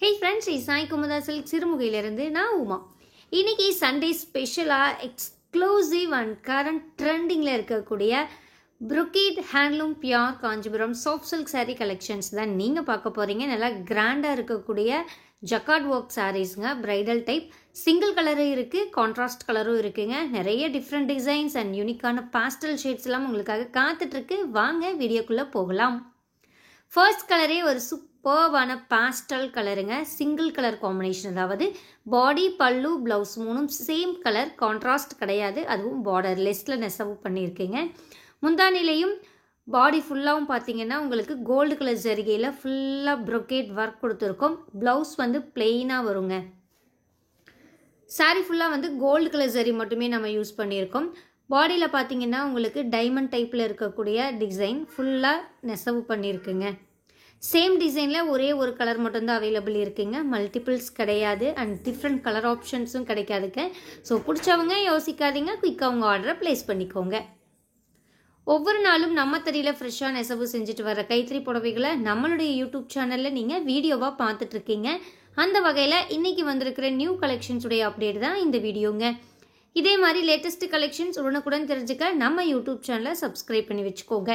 Hey friends, it's Sai Kumada Silk Sirumugilerundu na Uma. Inniki Sunday special exclusive and current trending la irukkudiya brocade handloom pure Kanjipuram soft silk saree collections தான் நீங்க பார்க்க போறீங்க. நல்லா கிராண்டா இருக்கக்கூடிய jacquard work sareesங்க, bridal type, single color இருக்கு, contrast கலரும் இருக்குங்க. நிறைய different designs and unique-ஆன pastel shades எல்லாம் உங்களுக்காக காத்துட்டு இருக்கு. வாங்க வீடியோக்குள்ள போகலாம். First color ஒரு சூப்பர்வான pastel கலருங்க, single color combination, அதாவது body பல்லு blouse மூணும் same color, contrast கிடையாது, அதுவும் borderlessல நெசவு பண்ணியிருக்கீங்க. முந்தானிலையும் body ஃபுல்லாவும் பார்த்தீங்கன்னா உங்களுக்கு gold color ஜரிகையில் ஃபுல்லாக brocade work கொடுத்துருக்கோம். blouse வந்து plain-ஆ வருங்க. saree ஃபுல்லாக வந்து gold color ஜரி மட்டுமே நம்ம யூஸ் பண்ணியிருக்கோம். பாடியில் பார்த்தீங்கன்னா உங்களுக்கு டைமண்ட் டைப்பில் இருக்கக்கூடிய டிசைன் ஃபுல்லாக நெசவு பண்ணியிருக்குங்க. சேம் டிசைனில் ஒரே ஒரு கலர் மட்டும்தான் அவைலபிள் இருக்குங்க, மல்டிபிள்ஸ் கிடையாது அண்ட் டிஃப்ரெண்ட் கலர் ஆப்ஷன்ஸும் கிடைக்காதுங்க. ஸோ பிடிச்சவங்க யோசிக்காதீங்க, குயிக்காக உங்கள் ஆர்டரை ப்ளேஸ் பண்ணிக்கோங்க. ஒவ்வொரு நாளும் நம்ம தறியில் ஃப்ரெஷ்ஷாக நெசவு செஞ்சுட்டு வர கைத்தறி புடவைகளை நம்மளுடைய யூடியூப் சேனலில் நீங்கள் வீடியோவாக பார்த்துட்ருக்கீங்க. அந்த வகையில் இன்றைக்கி வந்திருக்கிற நியூ கலெக்ஷன்ஸுடைய அப்டேட் தான் இந்த வீடியோங்க. இதே மாதிரி லேட்டஸ்ட் கலெக்ஷன்ஸ் உடனுக்குடன் தெரிஞ்சுக்க நம்ம யூடியூப் சேனலை சப்ஸ்கிரைப் பண்ணி வச்சுக்கோங்க.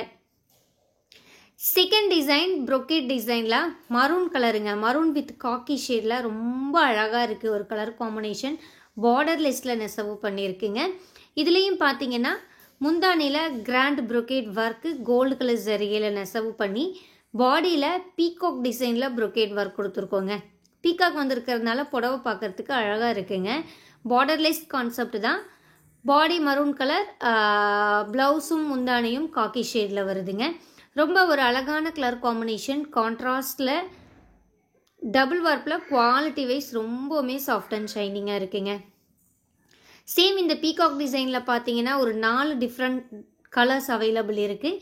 செகண்ட் டிசைன் brocade டிசைனில் மரூன் கலருங்க, மரூன் வித் காக்கி ஷேடில் ரொம்ப அழகாக இருக்குது ஒரு கலர் காம்பினேஷன். பார்டர்லெஸில் நெசவு பண்ணியிருக்குங்க. இதுலேயும் பார்த்தீங்கன்னா முந்தானியில் grand brocade work gold colour ஜரிகையில் நெசவு பண்ணி பாடியில் பீகாக் டிசைனில் brocade ஒர்க் கொடுத்துருக்கோங்க. பீகாக் வந்திருக்கிறதுனால புடவை பார்க்குறதுக்கு அழகாக இருக்குங்க. பார்டர்லெஸ் கான்செப்ட் தான். பாடி மரூன் கலர், ப்ளவுஸும் முந்தானியும் காக்கி ஷேடில் வருதுங்க. ரொம்ப ஒரு அழகான கலர் காம்பினேஷன். கான்ட்ராஸ்டில் டபுள் வார்ப்பில் குவாலிட்டி வைஸ் ரொம்பவுமே சாஃப்ட் அண்ட் ஷைனிங்காக இருக்குங்க. சேம் இந்த பீகாக் டிசைனில் பார்த்தீங்கன்னா ஒரு 4 டிஃப்ரெண்ட் கலர்ஸ் அவைலபிள் இருக்குது.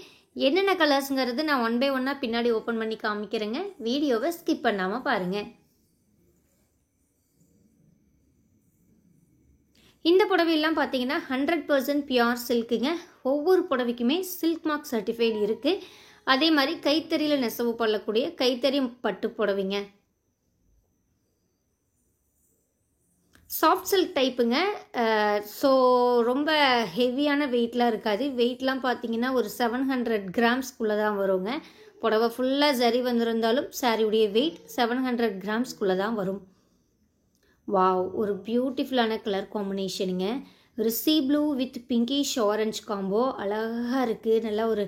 என்னென்ன கலர்ஸுங்கிறது நான் ஒன் பை ஒன்னாக பின்னாடி ஓப்பன் பண்ணி காமிக்கிறேங்க. வீடியோவை ஸ்கிப் பண்ணாமல் பாருங்கள். இந்த புடவையெல்லாம் பார்த்தீங்கன்னா 100% பியூர் சில்க்குங்க. ஒவ்வொரு புடவைக்குமே சில்க் மார்க் சர்டிஃபைடு இருக்குது. அதே மாதிரி கைத்தறியில் நெசவு பண்ணக்கூடிய கைத்தறி பட்டு புடவைங்க. சாஃப்ட் சில்க் டைப்புங்க. ஸோ ரொம்ப ஹெவியான வெயிட்லாம் இருக்காது. வெயிட்லாம் பார்த்தீங்கன்னா ஒரு 700 கிராம்ஸ்குள்ளே தான் வருங்க. புடவை ஃபுல்லாக ஜரி வந்திருந்தாலும் சாரியுடைய வெயிட் 700 கிராம்ஸ்குள்ளே தான் வரும். வாவ், ஒரு பியூட்டிஃபுல்லான கலர் காம்பினேஷனுங்க. ஒரு sea blue with pinkish orange combo அழகாக இருக்குது. நல்லா ஒரு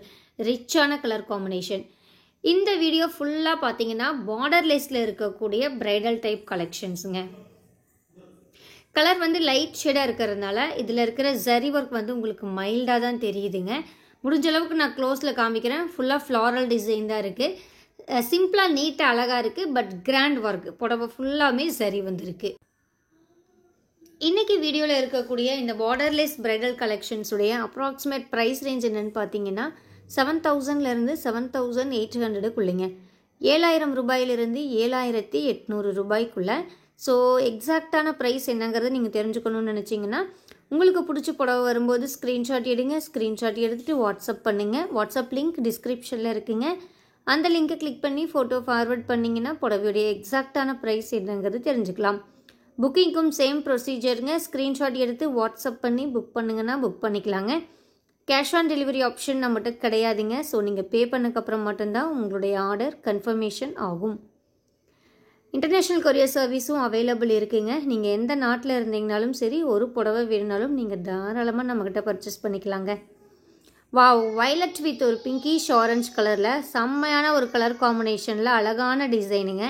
ரிச்சான கலர் காம்பினேஷன். இந்த வீடியோ ஃபுல்லாக பார்த்தீங்கன்னா பார்டர்லெஸில் இருக்கக்கூடிய பிரைடல் டைப் கலெக்ஷன்ஸுங்க. கலர் வந்து லைட் ஷேடாக இருக்கிறதுனால இதில் இருக்கிற ஜரி ஒர்க் வந்து உங்களுக்கு மைல்டாக தான் தெரியுதுங்க. முடிஞ்ச அளவுக்கு நான் க்ளோஸில் காமிக்கிறேன். ஃபுல்லாக ஃப்ளாரல் டிசைன் தான் இருக்குது. சிம்பிளாக நீட்டாக அழகாக இருக்குது. பட் கிராண்ட் ஒர்க் புடவை ஃபுல்லாமே சரி வந்திருக்கு. இன்றைக்கி வீடியோவில் இருக்கக்கூடிய இந்த பார்டர்லெஸ் பிரைடல் கலெக்ஷன்ஸுடைய அப்ராக்சிமேட் ப்ரைஸ் ரேஞ்ச் என்னென்னு பார்த்தீங்கன்னா 7000லேருந்து 7800க்குள்ளேங்க. 7000 ரூபாயிலிருந்து 7800 ரூபாய்க்குள்ளே. ஸோ எக்ஸாக்டான ப்ரைஸ் என்னங்கிறத நீங்கள் தெரிஞ்சுக்கணும்னு நினச்சிங்கன்னா உங்களுக்கு பிடிச்ச புடவை வரும்போது ஸ்க்ரீன்ஷாட் எடுங்க. ஸ்க்ரீன்ஷாட் எடுத்துகிட்டு வாட்ஸ்அப் பண்ணுங்கள். வாட்ஸ்அப் லிங்க் டிஸ்கிரிப்ஷனில் இருக்குங்க. அந்த லிங்கை கிளிக் பண்ணி ஃபோட்டோ ஃபார்வர்ட் பண்ணிங்கன்னா புடவையுடைய எக்ஸாக்டான ப்ரைஸ் என்னங்கிறது தெரிஞ்சுக்கலாம். புக்கிங்க்கும் சேம் ப்ரொசீஜருங்க. ஸ்க்ரீன்ஷாட் எடுத்து வாட்ஸ்அப் பண்ணி புக் பண்ணுங்கன்னா புக் பண்ணிக்கலாங்க. கேஷ் ஆன் டெலிவரி ஆப்ஷன் நம்மகிட்ட கிடையாதுங்க. ஸோ நீங்கள் பே பண்ணக்கப்புறம் மட்டும்தான் உங்களுடைய ஆர்டர் கன்ஃபர்மேஷன் ஆகும். இன்டர்நேஷ்னல் கொரியர் சர்வீஸும் அவைலபிள் இருக்குங்க. நீங்கள் எந்த நாட்டில் இருந்தீங்கனாலும் சரி, ஒரு புடவை வேணுனாலும் நீங்கள் தாராளமாக நம்மக்கிட்ட பர்ச்சேஸ் பண்ணிக்கலாங்க. வாவ், வயலட் வித் ஒரு பிங்கிஷ் ஆரஞ்ச் கலரில் செம்மையான ஒரு கலர் காம்பினேஷனில் அழகான டிசைனுங்க.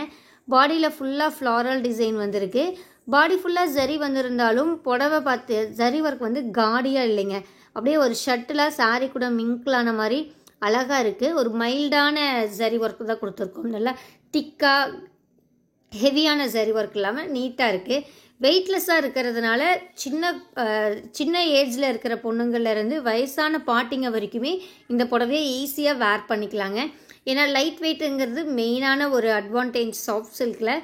பாடியில் ஃபுல்லாக ஃப்ளாரல் டிசைன் வந்திருக்கு. பாடி ஃபுல்லாக ஜரி வந்திருந்தாலும் புடவை பார்த்து ஜரி ஒர்க் வந்து காடியாக இல்லைங்க. அப்படியே ஒரு ஷர்ட்டில் சாரீ கூட மிங்கிளான மாதிரி அழகாக இருக்குது. ஒரு மைல்டான ஜரி ஒர்க் தான் கொடுத்துருக்கோம். நல்லா திக்காக ஹெவியான ஜரி ஒர்க் இல்லாமல் நீட்டாக இருக்குது. வெயிட்லெஸ்ஸாக இருக்கிறதுனால சின்ன ஏஜில் இருக்கிற பொண்ணுங்கள்லேருந்து வயசான பாட்டிங்க வரைக்குமே இந்த புடவையை ஈஸியாக வேர் பண்ணிக்கலாங்க. ஏன்னா லைட் வெயிட்டுங்கிறது மெயினான ஒரு அட்வான்டேஜ் சாஃப்ட் சில்கில்.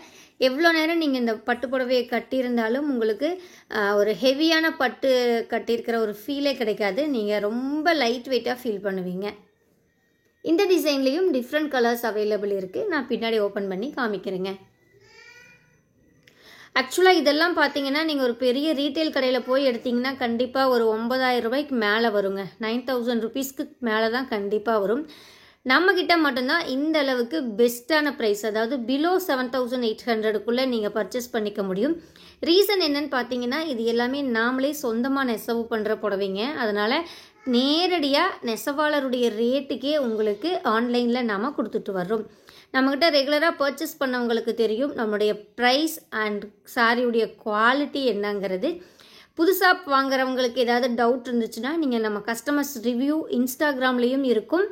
எவ்வளோ நேரம் நீங்கள் இந்த பட்டு புடவையை கட்டியிருந்தாலும் உங்களுக்கு ஒரு ஹெவியான பட்டு கட்டியிருக்கிற ஒரு ஃபீலே கிடைக்காது. நீங்கள் ரொம்ப லைட் வெயிட்டாக ஃபீல் பண்ணுவீங்க. இந்த டிசைன்லேயும் டிஃப்ரெண்ட் கலர்ஸ் அவைலபிள் இருக்குது. நான் பின்னாடி ஓப்பன் பண்ணி காமிக்கிறேங்க. ஆக்சுவலாக இதெல்லாம் பார்த்தீங்கன்னா நீங்கள் ஒரு பெரிய ரீட்டைல் கடையில் போய் எடுத்திங்கன்னா கண்டிப்பாக ஒரு 9,000 ரூபாய்க்கு மேலே வருங்க. 9,000 ருபீஸ்க்கு மேலே தான் கண்டிப்பாக வரும். நம்மக்கிட்ட மட்டும்தான் இந்த அளவுக்கு பெஸ்ட்டான ப்ரைஸ், அதாவது பிலோ 7,800க்குள்ளே நீங்கள் பர்ச்சேஸ் பண்ணிக்க முடியும். ரீசன் என்னன்னு பார்த்தீங்கன்னா இது எல்லாமே நாமளே சொந்தமாக நெசவு பண்ணுற புடவைங்க. அதனால் நேரடியாக நெசவாளருடைய ரேட்டுக்கே உங்களுக்கு ஆன்லைனில் நாம் கொடுத்துட்டு வர்றோம். நம்மக்கிட்ட ரெகுலராக பர்ச்சேஸ் பண்ணவங்களுக்கு தெரியும் நம்மளுடைய ப்ரைஸ் அண்ட் சாரியுடைய குவாலிட்டி என்னங்கிறது. புதுசாக வாங்குறவங்களுக்கு ஏதாவது டவுட் இருந்துச்சுன்னா நீங்கள் நம்ம கஸ்டமர்ஸ் ரிவ்யூ இன்ஸ்டாகிராம்லேயும் இருக்கும்.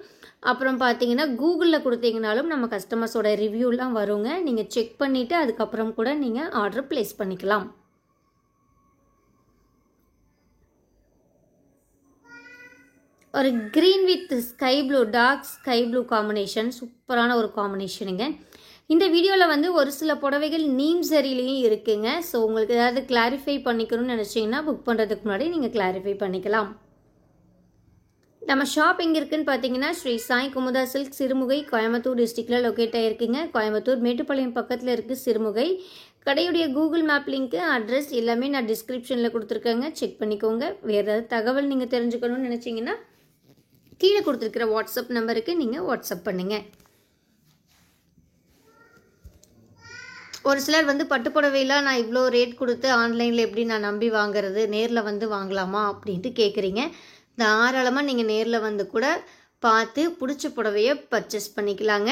அப்புறம் பார்த்தீங்கன்னா கூகுளில் கொடுத்தீங்கனாலும் நம்ம கஸ்டமர்ஸோட ரிவ்யூலாம் வருங்க. நீங்கள் செக் பண்ணிவிட்டு அதுக்கப்புறம் கூட நீங்கள் ஆர்டர் ப்ளேஸ் பண்ணிக்கலாம். ஒரு green with sky blue, dark sky blue combination, சூப்பரான ஒரு காம்பினேஷனுங்க. இந்த வீடியோவில் வந்து ஒரு சில புடவைகள் நீம் சரிலையும் இருக்குங்க. ஸோ உங்களுக்கு ஏதாவது கிளாரிஃபை பண்ணிக்கணும்னு நினச்சிங்கன்னா புக் பண்ணுறதுக்கு முன்னாடி நீங்கள் கிளாரிஃபை பண்ணிக்கலாம். நம்ம ஷாப் எங்கே இருக்குதுன்னு பார்த்தீங்கன்னா ஸ்ரீ சாய் குமுதா சில்க் சிறுமுகை, கோயம்புத்தூர் டிஸ்ட்ரிக்டில் லொக்கேட் ஆகிருக்குங்க. கோயம்புத்தூர் மேட்டுப்பாளையம் பக்கத்தில் இருக்குது சிறுமுகை. கடையுடைய கூகுள் மேப் லிங்க்கு, அட்ரஸ் எல்லாமே நான் டிஸ்கிரிப்ஷனில் கொடுத்துருக்கேங்க, செக் பண்ணிக்கோங்க. வேறு ஏதாவது தகவல் நீங்கள் தெரிஞ்சுக்கணும்னு நினச்சிங்கன்னா கீழே கொடுத்துருக்கிற வாட்ஸ்அப் நம்பருக்கு நீங்கள் வாட்ஸ்அப் பண்ணுங்கள். ஒரு சிலர் வந்து பட்டு புடவையெல்லாம் நான் இவ்வளோ ரேட் கொடுத்து ஆன்லைனில் எப்படி நான் நம்பி வாங்குறது, நேரில் வந்து வாங்கலாமா அப்படின்ட்டு கேட்குறீங்க. தாராளமாக நீங்கள் நேரில் வந்து கூட பார்த்து பிடிச்ச புடவையை பர்ச்சேஸ் பண்ணிக்கலாங்க.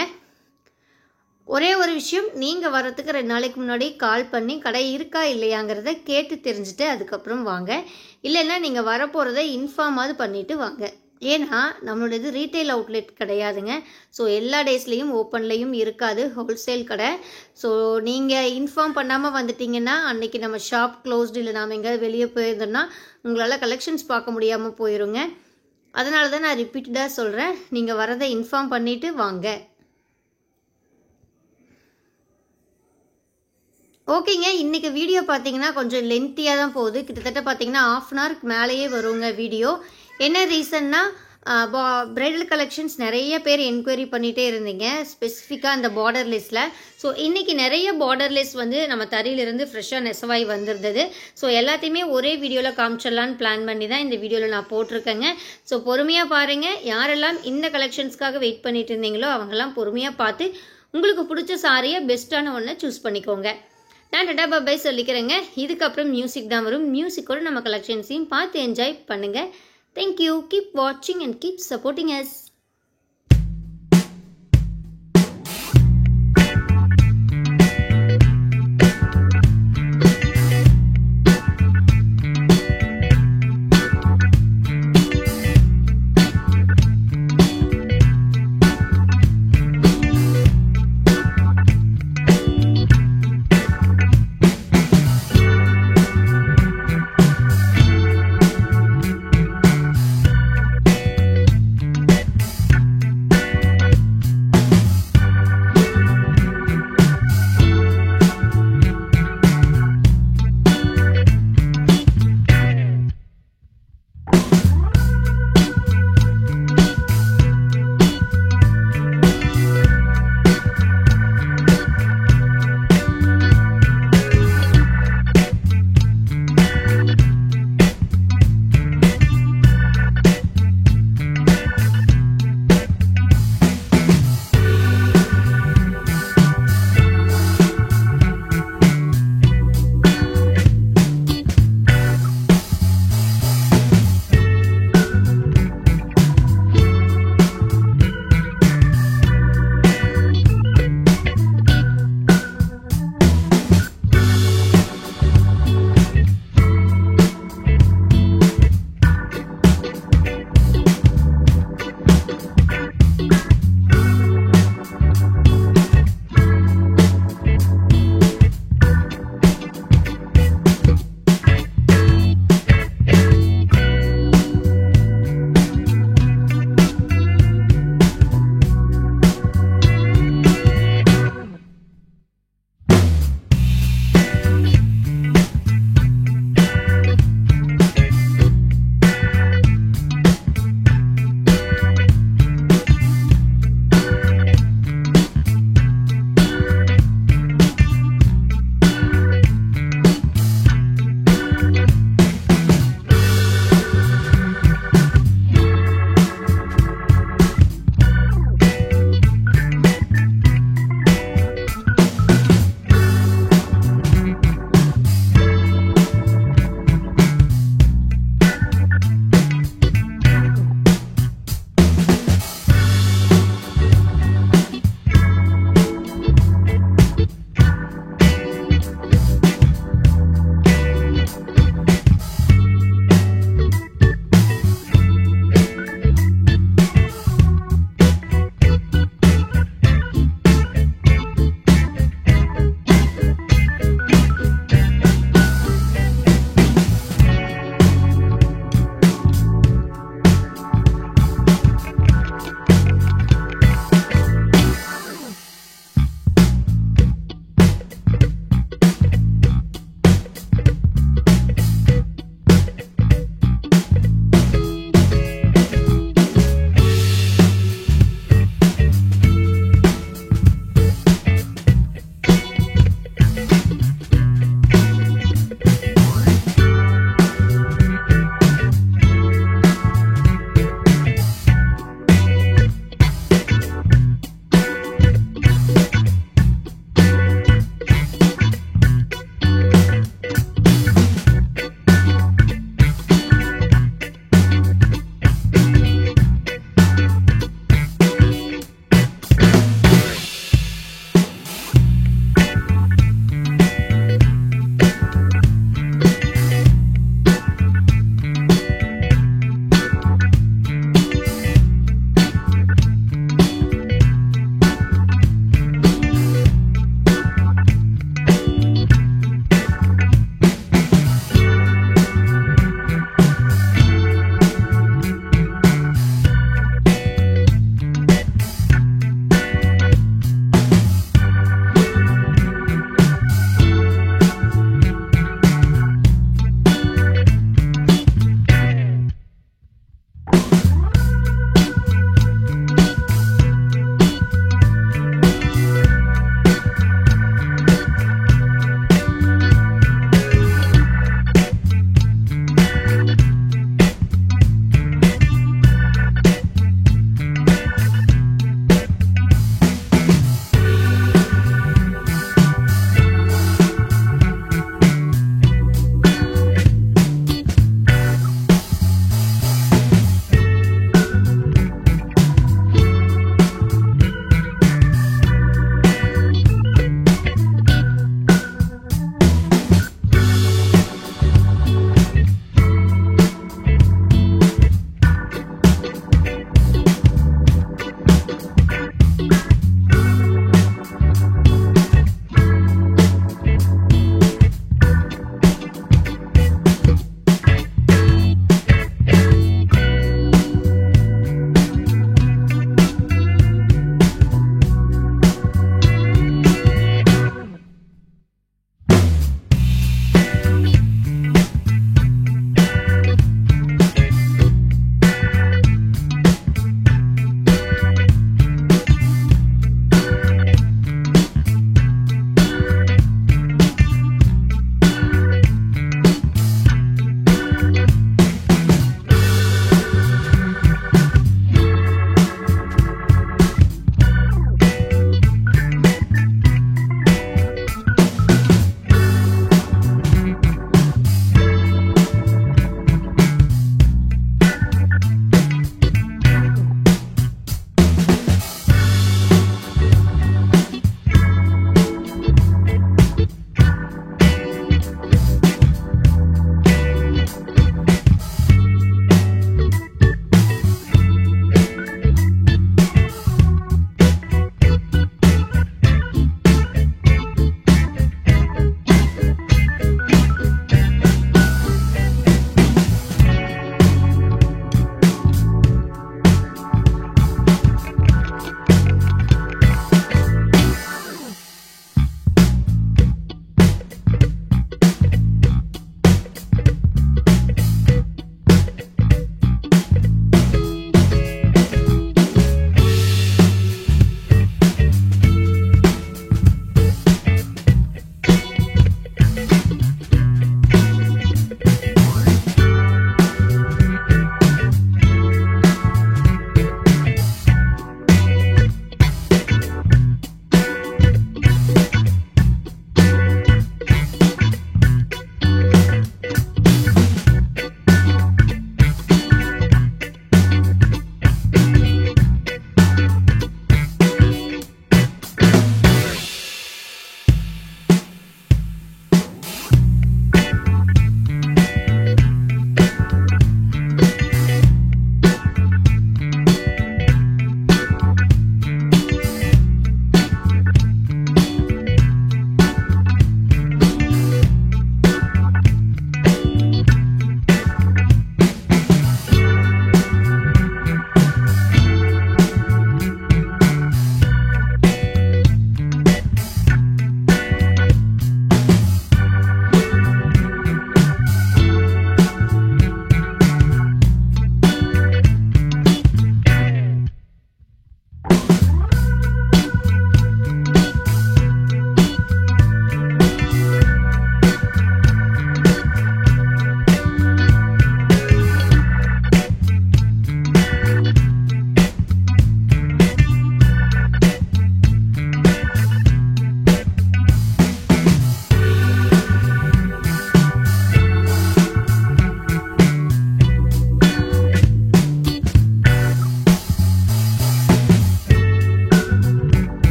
ஒரே ஒரு விஷயம், நீங்கள் வர்றதுக்கு 2 நாளைக்கு முன்னாடி கால் பண்ணி கடை இருக்கா இல்லையாங்கிறத கேட்டு தெரிஞ்சுட்டு அதுக்கப்புறம் வாங்க. இல்லைன்னா நீங்கள் வரப்போகிறத இன்ஃபார்மாவது பண்ணிவிட்டு வாங்க. ஏன்னா நம்மளோடது ரீட்டைல் அவுட்லெட் கிடையாதுங்க. ஸோ எல்லா டேஸ்லேயும் ஓப்பன்லேயும் இருக்காது, ஹோல்சேல் கடை. ஸோ நீங்கள் இன்ஃபார்ம் பண்ணாமல் வந்துட்டிங்கன்னா அன்றைக்கி நம்ம ஷாப் க்ளோஸ்டு, இல்லை நாம் எங்கேயாவது வெளியே போயிருந்தோன்னா உங்களால் கலெக்ஷன்ஸ் பார்க்க முடியாமல் போயிடுங்க. அதனால தான் நான் ரிப்பீட்டடாக சொல்கிறேன், நீங்கள் வரதை இன்ஃபார்ம் பண்ணிவிட்டு வாங்க. ஓகேங்க, இன்றைக்கி வீடியோ பார்த்தீங்கன்னா கொஞ்சம் லென்த்தியாக தான் போகுது. கிட்டத்தட்ட பார்த்தீங்கன்னா 1/2 அன் ஹவருக்கு மேலேயே வருங்க வீடியோ. என்ன ரீசன்னா ப்ரைடல் கலெக்ஷன்ஸ் நிறைய பேர் என்கொயரி பண்ணிகிட்டே இருந்தீங்க, ஸ்பெசிஃபிக்காக அந்த பார்டர்லெஸில். ஸோ இன்றைக்கி நிறைய பார்டர்லெஸ் வந்து நம்ம தறியிலிருந்து ஃப்ரெஷ்ஷாக நெசவாய் வந்திருந்தது. ஸோ எல்லாத்தையுமே ஒரே வீடியோவில் காமிச்சிடலான்னு பிளான் பண்ணி தான் இந்த வீடியோவில் நான் போட்டிருக்கேங்க. ஸோ பொறுமையாக பாருங்கள். யாரெல்லாம் இந்த கலெக்ஷன்ஸ்க்காக வெயிட் பண்ணிட்டு இருந்தீங்களோ அவங்கெல்லாம் பொறுமையாக பார்த்து உங்களுக்கு பிடிச்ச சாரியை பெஸ்ட்டான ஒன்றை சூஸ் பண்ணிக்கோங்க. நான் டாடா பாய் சொல்லிக்கிறேங்க. இதுக்கப்புறம் மியூசிக் தான் வரும். மியூசிக்கோடு நம்ம கலெக்ஷன்ஸையும் பார்த்து என்ஜாய் பண்ணுங்கள். Thank you. Keep watching and keep supporting us.